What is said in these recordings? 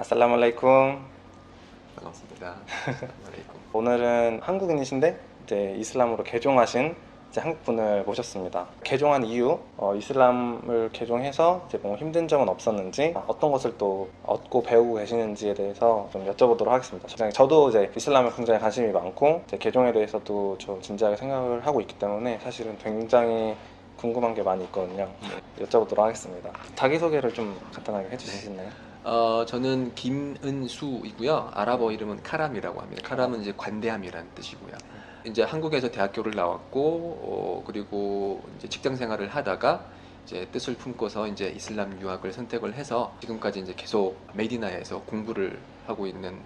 아살라말라이쿰. 반갑습니다. 알레이쿰. 오늘은 한국인이신데 이제 이슬람으로 개종하신 이제 한국분을 모셨습니다. 개종한 이유, 이슬람을 개종해서 이제 뭐 힘든 점은 없었는지, 어떤 것을 또 얻고 배우고 계시는지에 대해서 좀 여쭤보도록 하겠습니다. 저도 이제 이슬람에 굉장히 관심이 많고 이제 개종에 대해서도 좀 진지하게 생각을 하고 있기 때문에 사실은 굉장히 궁금한 게 많이 있거든요. 여쭤보도록 하겠습니다. 자기소개를 좀 간단하게 해주실 수 있나요? 저는 김은수이고요. 아랍어 이름은 카람이라고 합니다. 카람은 이제 관대함이라는 뜻이고요. 이제 한국에서 대학교를 나왔고, 그리고 이제 직장 생활을 하다가 이제 뜻을 품고서 이제 이슬람 유학을 선택을 해서 지금까지 이제 계속 메디나에서 공부를 하고 있는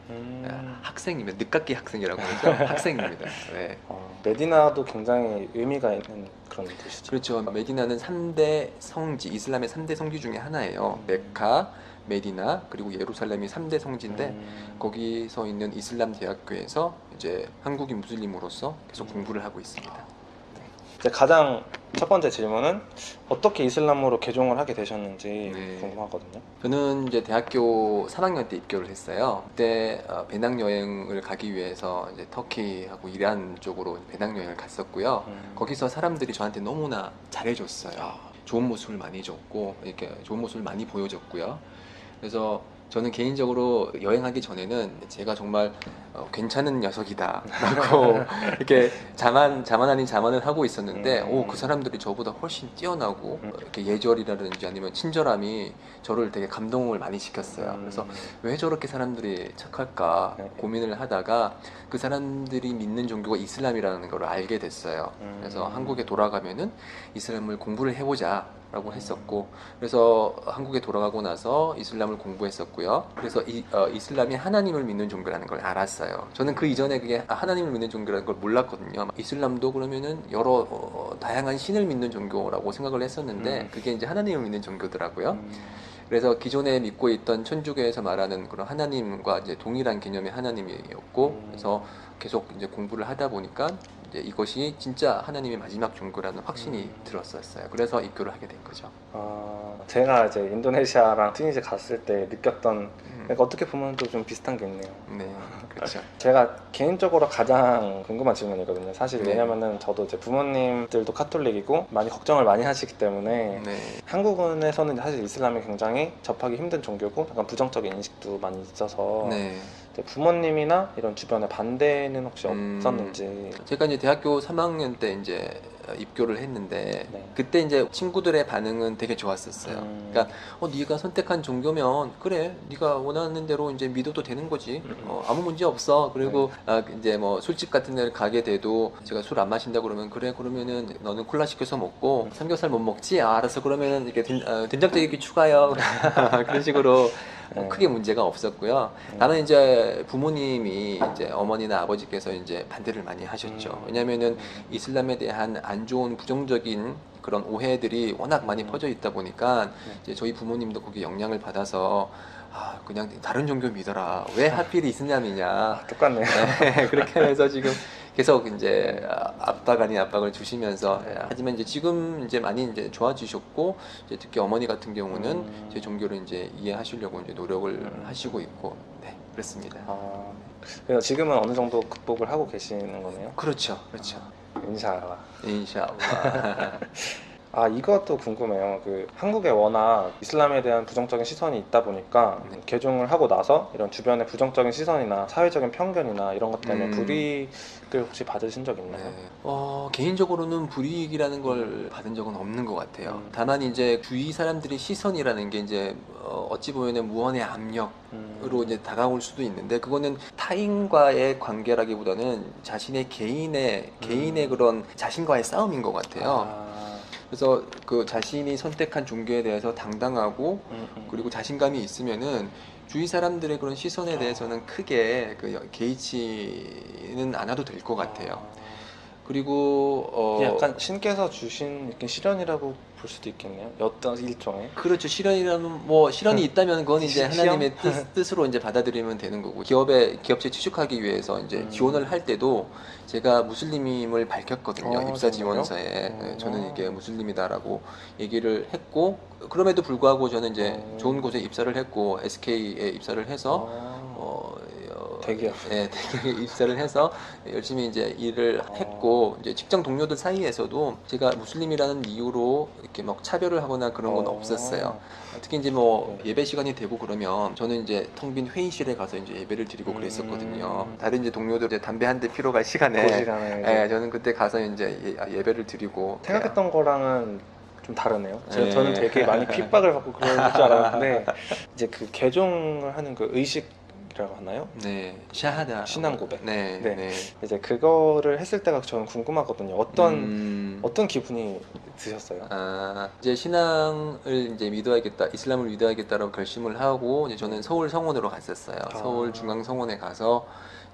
학생입니다. 늦깎이 학생이라고 하죠. 학생입니다. 네. 메디나도 굉장히 의미가 있는 그런 도시죠. 그렇죠. 메디나는 3대 성지, 이슬람의 3대 성지 중에 하나예요. 메카, 메디나, 그리고 예루살렘이 3대 성지인데 거기서 있는 이슬람 대학교에서 이제 한국인 무슬림으로서 계속 공부를 하고 있습니다. 이제 가장 첫 번째 질문은 어떻게 이슬람으로 개종을 하게 되셨는지 네. 궁금하거든요. 저는 이제 대학교 3학년 때 입교를 했어요. 그때 배낭여행을 가기 위해서 이제 터키하고 이란 쪽으로 배낭여행을 갔었고요. 거기서 사람들이 저한테 너무나 잘해줬어요. 좋은 모습을 많이 줬고 이렇게 좋은 모습을 많이 보여줬고요. 그래서 저는 개인적으로 여행하기 전에는 제가 정말 괜찮은 녀석이다 라고 이렇게 자만 아닌 자만을 하고 있었는데 그 사람들이 저보다 훨씬 뛰어나고 이렇게 예절이라든지 아니면 친절함이 저를 되게 감동을 많이 시켰어요. 그래서 왜 저렇게 사람들이 착할까 고민을 하다가 그 사람들이 믿는 종교가 이슬람이라는 걸 알게 됐어요. 그래서 한국에 돌아가면은 이슬람을 공부를 해보자 라고 했었고, 그래서 한국에 돌아가고 나서 이슬람을 공부했었고요. 그래서 이슬람이 하나님을 믿는 종교라는 걸 알았어요. 저는 그 이전에 그게 하나님을 믿는 종교라는 걸 몰랐거든요. 이슬람도 그러면은 여러 다양한 신을 믿는 종교라고 생각을 했었는데 그게 이제 하나님을 믿는 종교더라고요. 그래서 기존에 믿고 있던 천주교에서 말하는 그런 하나님과 이제 동일한 개념의 하나님이었고, 그래서 계속 이제 공부를 하다 보니까 이제 이것이 진짜 하나님의 마지막 종교라는 확신이 들었었어요. 그래서 입교를 하게 된 거죠. 제가 이제 인도네시아랑 튀니지 갔을 때 느꼈던 그러니까 어떻게 보면 또 좀 비슷한 게 있네요. 네, 그렇죠. 제가 개인적으로 가장 궁금한 질문이거든요. 사실 네. 왜냐면은 저도 이제 부모님들도 카톨릭이고 많이 걱정을 많이 하시기 때문에 네. 한국에서는 사실 이슬람이 굉장히 접하기 힘든 종교고 약간 부정적인 인식도 많이 있어서 네. 부모님이나 이런 주변에 반대는 혹시 없었는지. 제가 이제 대학교 3학년 때 이제 입교를 했는데 네. 그때 이제 친구들의 반응은 되게 좋았었어요. 그러니까 네가 선택한 종교면 그래, 네가 원하는 대로 이제 믿어도 되는 거지. 아무 문제 없어. 그리고 이제 뭐 술집 같은 데를 가게 돼도 제가 술 안 마신다 그러면 그래, 그러면은 너는 콜라 시켜서 먹고 삼겹살 못 먹지? 알았어. 그러면은 이렇게 된장찌개 추가요. 그런 식으로 크게 문제가 없었고요. 다만 이제 부모님이 이제 어머니나 아버지께서 이제 반대를 많이 하셨죠. 왜냐면은 이슬람에 대한 안 좋은 부정적인 그런 오해들이 워낙 많이 퍼져 있다 보니까 이제 저희 부모님도 거기에 영향을 받아서 그냥 다른 종교 믿어라. 왜 하필 이슬람이냐. 똑같네요. 네, 그렇게 해서 지금 계속 이제 압박 아닌 압박을 주시면서 하지만 이제 지금 이제 많이 이제 좋아지셨고 이제 특히 어머니 같은 경우는 제 종교를 이제 이해하시려고 이제 노력을 하시고 있고 그렇습니다. 그래서 지금은 어느 정도 극복을 하고 계시는 거네요. 그렇죠, 그렇죠. 인샤알라. 인샤알라. 이것도 궁금해요. 한국에 워낙 이슬람에 대한 부정적인 시선이 있다 보니까 개종을 하고 나서 이런 주변의 부정적인 시선이나 사회적인 편견이나 이런 것 때문에 불이익을 혹시 받으신 적 있나요? 개인적으로는 불이익이라는 걸 받은 적은 없는 것 같아요. 다만 이제 주위 사람들의 시선이라는 게 이제 어찌 보면은 무언의 압력으로 이제 다가올 수도 있는데 그거는 타인과의 관계라기보다는 자신의 개인의 그런 자신과의 싸움인 것 같아요. 그래서 그 자신이 선택한 종교에 대해서 당당하고 그리고 자신감이 있으면은 주위 사람들의 그런 시선에 대해서는 크게 개의치는 않아도 될 것 같아요. 그리고 약간 신께서 주신 이렇게 시련이라고 볼 수도 있겠네요. 어떤 일종의. 그렇죠. 실현이라면 뭐 실현이 있다면 그건 이제 시험? 하나님의 뜻으로 이제 받아들이면 되는 거고 기업체 취직하기 위해서 이제 지원을 할 때도 제가 무슬림임을 밝혔거든요. 입사 정말요? 지원서에 저는 이게 무슬림이다라고 얘기를 했고 그럼에도 불구하고 저는 이제 좋은 곳에 입사를 했고 SK에 입사를 해서 대기업. 예, 대기업에 입사를 해서 열심히 이제 일을 했고 이제 직장 동료들 사이에서도 제가 무슬림이라는 이유로 이렇게 막 차별을 하거나 그런 건 없었어요. 특히 이제 뭐 예배 시간이 되고 그러면 저는 이제 텅 빈 회의실에 가서 이제 예배를 드리고 그랬었거든요. 다른 이제 동료들 이제 담배 한 대 피러 갈 시간에 그 시간에 예, 저는 그때 가서 이제 예배를 드리고 생각했던 거랑은 좀 다르네요. 네. 저는 되게 많이 핍박을 받고 그럴 줄 알았는데 이제 그 개종을 하는 그 의식이라고 하나요? 네, 샤하다 신앙 고백. 네, 네. 네. 이제 그거를 했을 때가 저는 궁금하거든요. 어떤 기분이 드셨어요? 이제 신앙을 이제 믿어야겠다, 이슬람을 믿어야겠다라고 결심을 하고 이제 저는 서울 성원으로 갔었어요. 서울 중앙 성원에 가서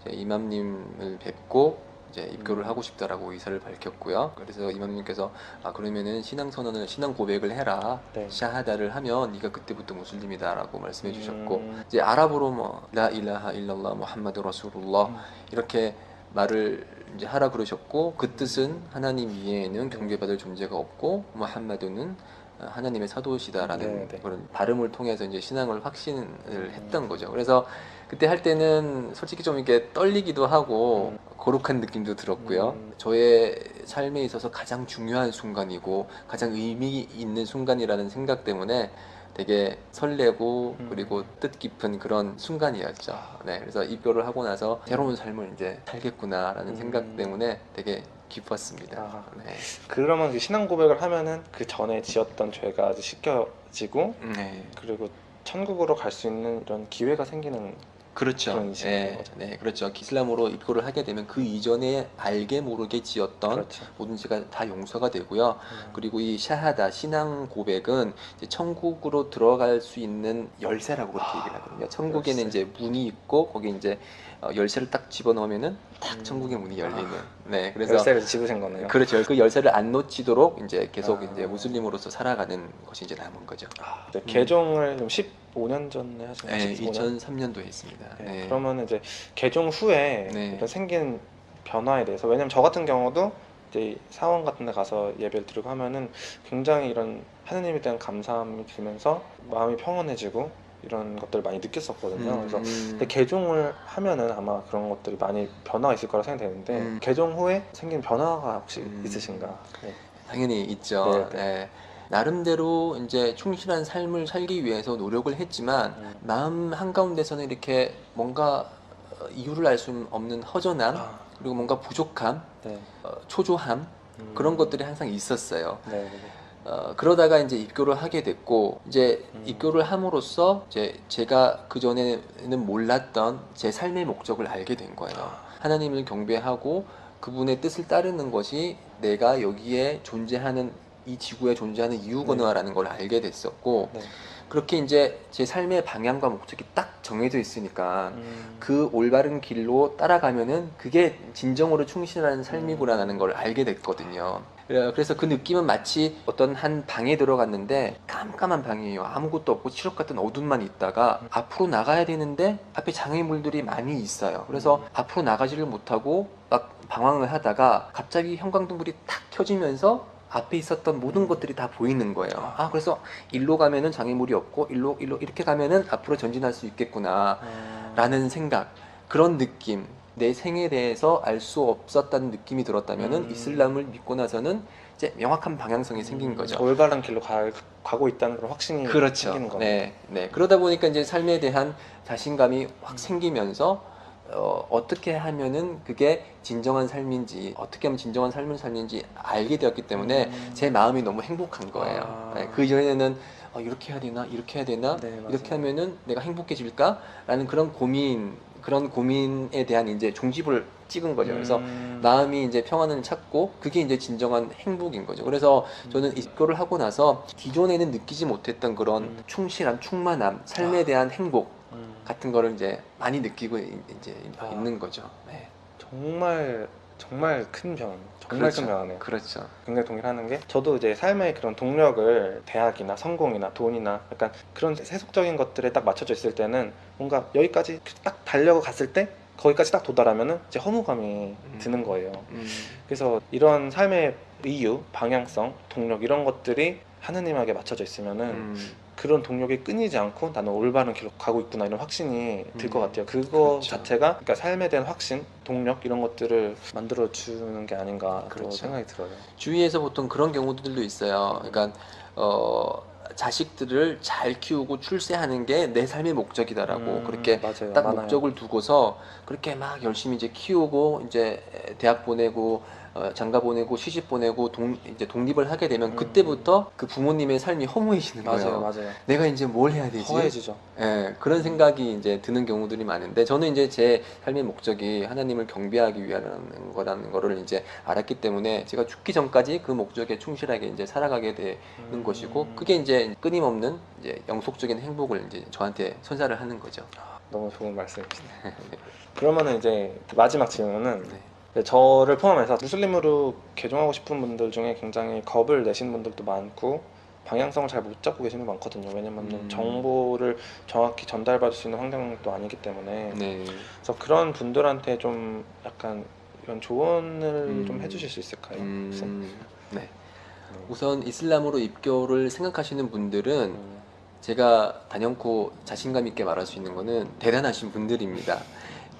이제 이맘님을 뵙고 이제 입교를 하고 싶다라고 의사를 밝혔고요. 그래서 이맘님께서 그러면은 신앙 고백을 해라. 네. 샤하다를 하면 네가 그때부터 무슬림이다라고 말씀해 주셨고 이제 아랍어로 뭐 라 일라하 일랄라 무함마드 라술ullah 이렇게 말을 이제 하라 그러셨고 그 뜻은 하나님 이외에는 경배받을 존재가 없고 무함마드는 하나님의 사도시다라는 네. 그런 발음을 통해서 이제 신앙을 확신을 했던 거죠. 그래서 그때 할 때는 솔직히 좀 이렇게 떨리기도 하고 거룩한 느낌도 들었고요. 저의 삶에 있어서 가장 중요한 순간이고 가장 의미 있는 순간이라는 생각 때문에 되게 설레고 그리고 뜻깊은 그런 순간이었죠. 네, 그래서 입교를 하고 나서 새로운 삶을 이제 살겠구나라는 생각 때문에 되게 기뻤습니다. 네. 그러면 그 신앙 고백을 하면은 그 전에 지었던 죄가 이제 씻겨지고 네. 그리고 천국으로 갈 수 있는 이런 기회가 생기는 그렇죠. 그런 인식인 네, 거죠. 네, 그렇죠. 이슬람으로 입교를 하게 되면 그 이전에 알게 모르게 지었던 그렇죠. 모든 죄가 다 용서가 되고요. 그리고 이 샤하다 신앙 고백은 이제 천국으로 들어갈 수 있는 열쇠라고 그렇게 얘기를 하거든요. 천국에는 열쇠. 이제 문이 있고 거기 이제 열쇠를 딱 집어넣으면은 딱 천국의 문이 열리는. 네, 그래서 열쇠를 집으신 거네요. 그렇죠. 그 열쇠를 안 놓치도록 이제 계속 이제 무슬림으로서 살아가는 것이 이제 남은 거죠. 개종을 좀 15년 전에 하신 거죠? 네, 15년? 2003년도에 했습니다. 네. 그러면 이제 개종 후에 네. 이런 생긴 변화에 대해서 왜냐면 저 같은 경우도 이제 사원 같은 데 가서 예배를 드리고 하면은 굉장히 이런 하느님에 대한 감사함이 들면서 마음이 평온해지고 이런 것들을 많이 느꼈었거든요. 그래서 근데 개종을 하면은 아마 그런 것들이 많이 변화가 있을 거라 생각되는데 개종 후에 생긴 변화가 혹시 있으신가? 네. 당연히 있죠. 네. 네. 나름대로 이제 충실한 삶을 살기 위해서 노력을 했지만 마음 한가운데서는 이렇게 뭔가 이유를 알 수 없는 허전함 그리고 뭔가 부족함, 네. 초조함 그런 것들이 항상 있었어요. 네. 그러다가 이제 입교를 하게 됐고 이제 입교를 함으로써 이제 제가 그 전에는 몰랐던 제 삶의 목적을 알게 된 거예요. 하나님을 경배하고 그분의 뜻을 따르는 것이 내가 여기에 존재하는 이 지구에 존재하는 이유구나라는 걸 알게 됐었고 그렇게 이제 제 삶의 방향과 목적이 딱 정해져 있으니까 그 올바른 길로 따라가면은 그게 진정으로 충실한 삶이구나라는 걸 알게 됐거든요. 그래서 그 느낌은 마치 어떤 한 방에 들어갔는데 깜깜한 방이에요. 아무것도 없고 칠흑 같은 어둠만 있다가 앞으로 나가야 되는데 앞에 장애물들이 많이 있어요. 그래서 앞으로 나가지를 못하고 막 방황을 하다가 갑자기 형광등불이 탁 켜지면서 앞에 있었던 모든 것들이 다 보이는 거예요. 그래서 일로 가면은 장애물이 없고 일로 이렇게 가면은 앞으로 전진할 수 있겠구나 라는 생각, 그런 느낌, 내 생에 대해서 알 수 없었다는 느낌이 들었다면은 이슬람을 믿고 나서는 이제 명확한 방향성이 생긴 거죠. 올바른 길로 가고 있다는 그런 확신이 그렇죠. 생기는 거네요. 네. 그러다 보니까 이제 삶에 대한 자신감이 확 생기면서 어떻게 하면은 그게 진정한 삶인지, 어떻게 하면 진정한 삶을 살는지 알게 되었기 때문에 제 마음이 너무 행복한 거예요. 네, 그 전에는 이렇게 해야 되나, 이렇게 해야 되나, 네, 맞아요. 이렇게 하면은 내가 행복해질까라는 그런 고민에 대한 이제 종집을 찍은 거죠. 그래서 마음이 이제 평안을 찾고 그게 이제 진정한 행복인 거죠. 그래서 저는 입교를 하고 나서 기존에는 느끼지 못했던 그런 충실함, 충만함, 삶에 대한 행복 같은 거를 이제 많이 느끼고 이제 있는 거죠. 네. 정말 정말 큰 변, 정말 그렇죠. 큰 변화네요. 그렇죠. 굉장히 동일하는 게 저도 이제 삶의 그런 동력을 대학이나 성공이나 돈이나 약간 그런 세속적인 것들에 딱 맞춰져 있을 때는 뭔가 여기까지 딱 달려고 갔을 때 거기까지 딱 도달하면은 이제 허무감이 드는 거예요. 그래서 이런 삶의 이유, 방향성, 동력 이런 것들이 하느님에게 맞춰져 있으면은 그런 동력이 끊이지 않고 나는 올바른 길로 가고 있구나 이런 확신이 들 것 같아요. 그거 그렇죠. 자체가 그러니까 삶에 대한 확신, 동력 이런 것들을 만들어 주는 게 아닌가 또 그렇죠. 생각이 들어요. 주위에서 보통 그런 경우들도 있어요. 그러니까 자식들을 잘 키우고 출세하는 게 내 삶의 목적이다라고 그렇게 맞아요. 딱 많아요. 목적을 두고서 그렇게 막 열심히 이제 키우고 이제 대학 보내고 장가 보내고 시집 보내고 이제 독립을 하게 되면 그때부터 그 부모님의 삶이 허무해지는 거예요. 맞아요. 내가 이제 뭘 해야 되지? 허해지죠. 예, 그런 생각이 이제 드는 경우들이 많은데 저는 이제 제 삶의 목적이 하나님을 경배하기 위한 거라는 거를 이제 알았기 때문에 제가 죽기 전까지 그 목적에 충실하게 이제 살아가게 되는 것이고 그게 이제 끊임없는 이제 영속적인 행복을 이제 저한테 선사를 하는 거죠. 너무 좋은 말씀이시네요. 그러면은 이제 마지막 질문은 네. 저를 포함해서 무슬림으로 개종하고 싶은 분들 중에 굉장히 겁을 내신 분들도 많고 방향성을 잘 못 잡고 계시는 분 많거든요. 왜냐면 정보를 정확히 전달받을 수 있는 환경도 아니기 때문에 네. 그래서 그런 분들한테 좀 약간 이런 조언을 좀 해주실 수 있을까요? 혹시? 네. 우선 이슬람으로 입교를 생각하시는 분들은 음, 제가 단연코 자신감 있게 말할 수 있는 거는 대단하신 분들입니다.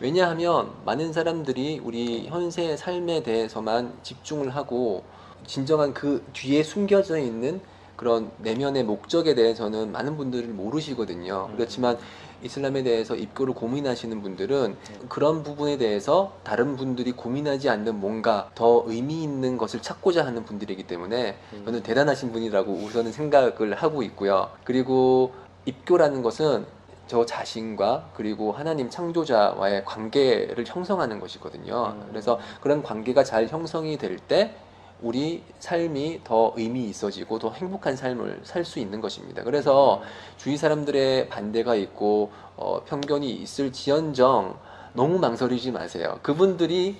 왜냐하면 많은 사람들이 우리 현세의 삶에 대해서만 집중을 하고 진정한 그 뒤에 숨겨져 있는 그런 내면의 목적에 대해서는 많은 분들이 모르시거든요. 그렇지만 이슬람에 대해서 입교를 고민하시는 분들은 그런 부분에 대해서 다른 분들이 고민하지 않는 뭔가 더 의미 있는 것을 찾고자 하는 분들이기 때문에 저는 대단하신 분이라고 우선은 생각을 하고 있고요. 그리고 입교라는 것은 저 자신과 그리고 하나님 창조자와의 관계를 형성하는 것이거든요. 그래서 그런 관계가 잘 형성이 될 때 우리 삶이 더 의미 있어지고 더 행복한 삶을 살 수 있는 것입니다. 그래서 주위 사람들의 반대가 있고 편견이 있을지언정 너무 망설이지 마세요. 그분들이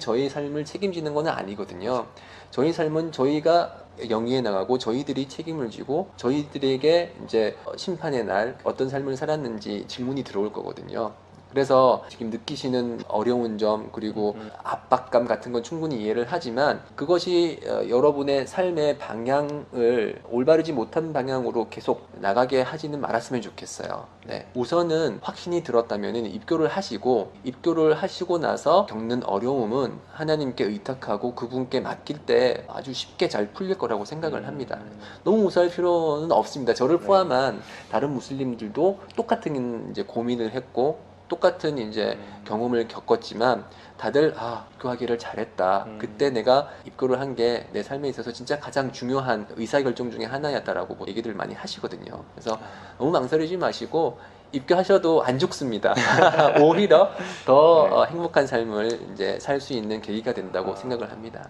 저희 삶을 책임지는 건 아니거든요. 저희 삶은 저희가 영위해 나가고 저희들이 책임을 지고 저희들에게 이제 심판의 날 어떤 삶을 살았는지 질문이 들어올 거거든요. 그래서 지금 느끼시는 어려운 점 그리고 압박감 같은 건 충분히 이해를 하지만 그것이 여러분의 삶의 방향을 올바르지 못한 방향으로 계속 나가게 하지는 말았으면 좋겠어요. 네. 우선은 확신이 들었다면 입교를 하시고 나서 겪는 어려움은 하나님께 의탁하고 그분께 맡길 때 아주 쉽게 잘 풀릴 거라고 생각을 합니다. 너무 무서울 필요는 없습니다. 저를 포함한 다른 무슬림들도 똑같은 이제 고민을 했고 똑같은 이제 경험을 겪었지만 다들 입교하기를 잘했다. 그때 내가 입교를 한 게 내 삶에 있어서 진짜 가장 중요한 의사결정 중에 하나였다라고 뭐 얘기들 많이 하시거든요. 그래서 너무 망설이지 마시고 입교하셔도 안 죽습니다. 오히려 더 행복한 삶을 이제 살 수 있는 계기가 된다고 생각을 합니다.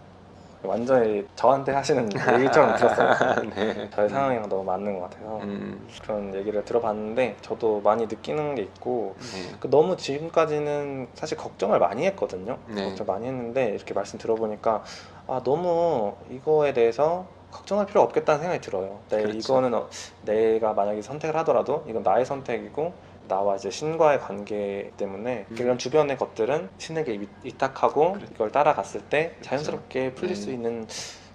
완전히 저한테 하시는 얘기처럼 들었어요. 네. 저의 상황이랑 너무 맞는 것 같아서 그런 얘기를 들어봤는데 저도 많이 느끼는 게 있고 네. 너무 지금까지는 사실 걱정을 많이 했거든요. 네. 걱정 많이 했는데 이렇게 말씀 들어보니까 너무 이거에 대해서 걱정할 필요 없겠다는 생각이 들어요. 그렇죠. 이거는 내가 만약에 선택을 하더라도 이건 나의 선택이고 나와 이제 신과의 관계 때문에 이런 주변의 것들은 신에게 위탁하고 이걸 따라갔을 때 자연스럽게 풀릴 수 있는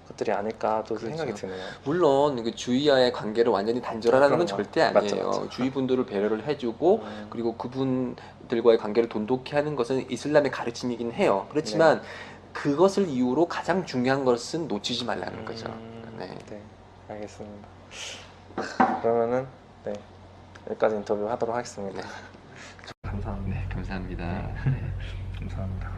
것들이 아닐까 또 생각이 드네요. 물론 그 주위와의 관계를 완전히 단절하라는 건 그럼요. 절대 아니에요. 맞죠. 주위 분들을 배려를 해주고 그리고 그분들과의 관계를 돈독히 하는 것은 이슬람의 가르침이긴 해요. 그렇지만 그것을 이유로 가장 중요한 것은 놓치지 말라는 거죠. 네. 네, 알겠습니다. 그러면은 여기까지 인터뷰 하도록 하겠습니다. 감사합니다. 네, 감사합니다. 감사합니다.